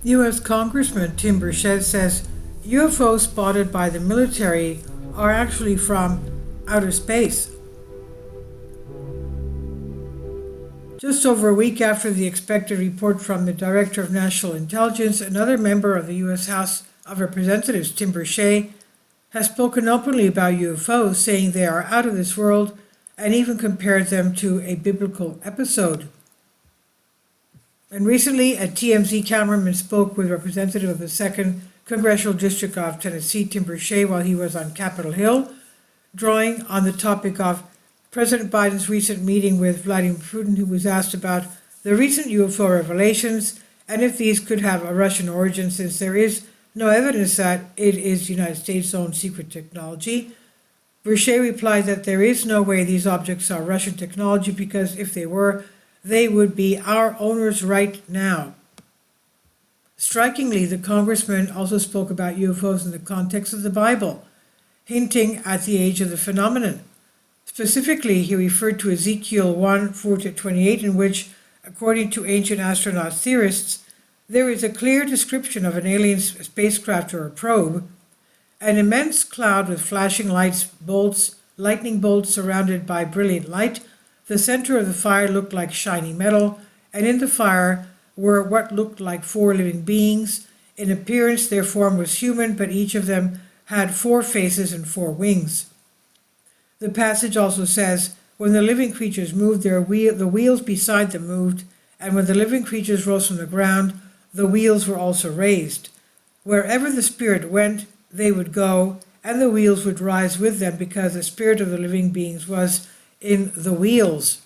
U.S. Congressman Tim Burchett says UFOs spotted by the military are actually from outer space. Just over a week after the expected report from the Director of National Intelligence, another member of the U.S. House of Representatives, Tim Burchett, has spoken openly about UFOs, saying they are out of this world, and even compared them to a biblical episode. And recently, a TMZ cameraman spoke with a representative of the 2nd Congressional District of Tennessee, Tim Burchett, while he was on Capitol Hill, drawing on the topic of President Biden's recent meeting with Vladimir Putin, who was asked about the recent UFO revelations and if these could have a Russian origin, since there is no evidence that it is the United States' own secret technology. Burchett replied that there is no way these objects are Russian technology, because if they were, they would be our owners right now. Strikingly, the congressman also spoke about UFOs in the context of the Bible, hinting at the age of the phenomenon. Specifically, he referred to Ezekiel 1:4-28, in which, according to ancient astronaut theorists, there is a clear description of an alien spacecraft or a probe, an immense cloud with flashing lightning bolts surrounded by brilliant light. The center of the fire looked like shiny metal, and in the fire were what looked like 4 living beings. In appearance, their form was human, but each of them had 4 faces and 4 wings. The passage also says, when the living creatures moved, the wheels beside them moved, and when the living creatures rose from the ground, the wheels were also raised. Wherever the spirit went, they would go, and the wheels would rise with them, because the spirit of the living beings was in the wheels.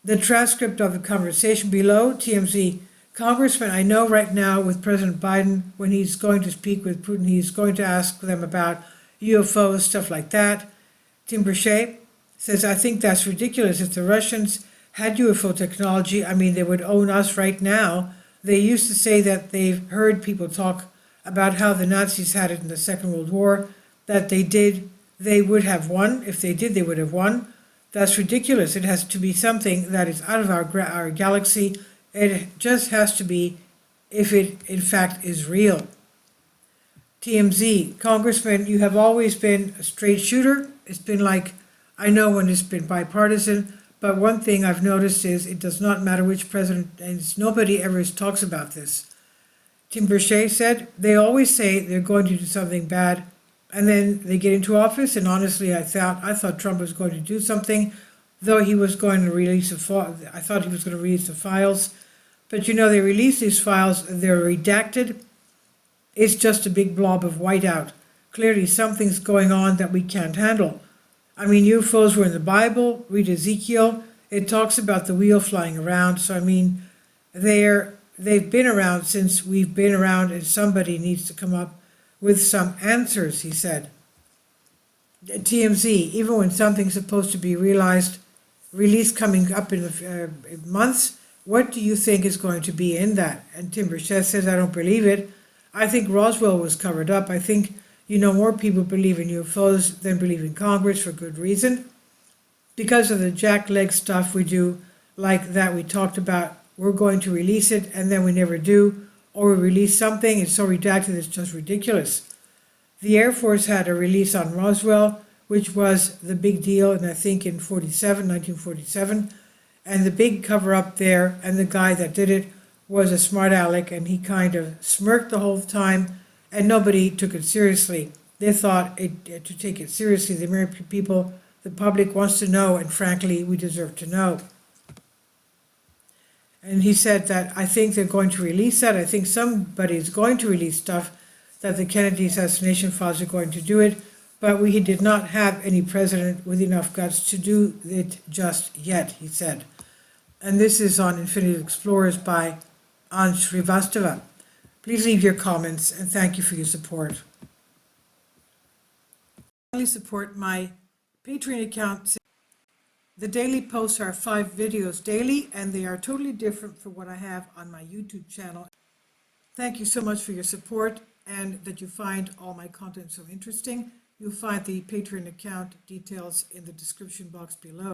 The transcript of the conversation below, TMZ: Congressman, I know right now with President Biden, when he's going to speak with Putin, he's going to ask them about UFOs, stuff like that. Tim Burchett says, I think that's ridiculous. If the Russians had UFO technology, they would own us right now. They used to say that they've heard people talk about how the Nazis had it in the Second World War, that they would have won. If they did, they would have won. That's ridiculous. It has to be something that is out of our galaxy. It just has to be if it in fact is real. TMZ: Congressman, you have always been a straight shooter. It's been like, I know when it's been bipartisan, but one thing I've noticed is it does not matter which president, and nobody ever talks about this. Tim Burchett said, they always say they're going to do something bad, and then they get into office, and honestly, I thought Trump was going to do something, though he was going to release I thought he was going to release the files. But they release these files, they're redacted. It's just a big blob of whiteout. Clearly something's going on that we can't handle. UFOs were in the Bible. Read Ezekiel. It talks about the wheel flying around. So they've been around since we've been around, and somebody needs to come up with some answers, he said. TMZ: even when something's supposed to be released coming up in months, what do you think is going to be in that? And Tim Burchett says, I don't believe it. I think Roswell was covered up. I think, more people believe in UFOs than believe in Congress, for good reason. Because of the jackleg stuff we do, like that we talked about, we're going to release it, and then we never do. Or we release something, it's so redacted, it's just ridiculous. The Air Force had a release on Roswell, which was the big deal, and I think in 1947. And the big cover-up there, and the guy that did it was a smart aleck, and he kind of smirked the whole time, and nobody took it seriously. They thought to take it seriously, the American people, the public wants to know, and frankly, we deserve to know. And he said that, I think they're going to release that. I think somebody is going to release stuff, that the Kennedy assassination files are going to do it, but we did not have any president with enough guts to do it just yet, he said. And this is on Infinite Explorers by Anj Srivastava. Please leave your comments, and thank you for your support. Please support my Patreon account. The daily posts are 5 videos daily, and they are totally different from what I have on my YouTube channel. Thank you so much for your support, and that you find all my content so interesting. You'll find the Patreon account details in the description box below.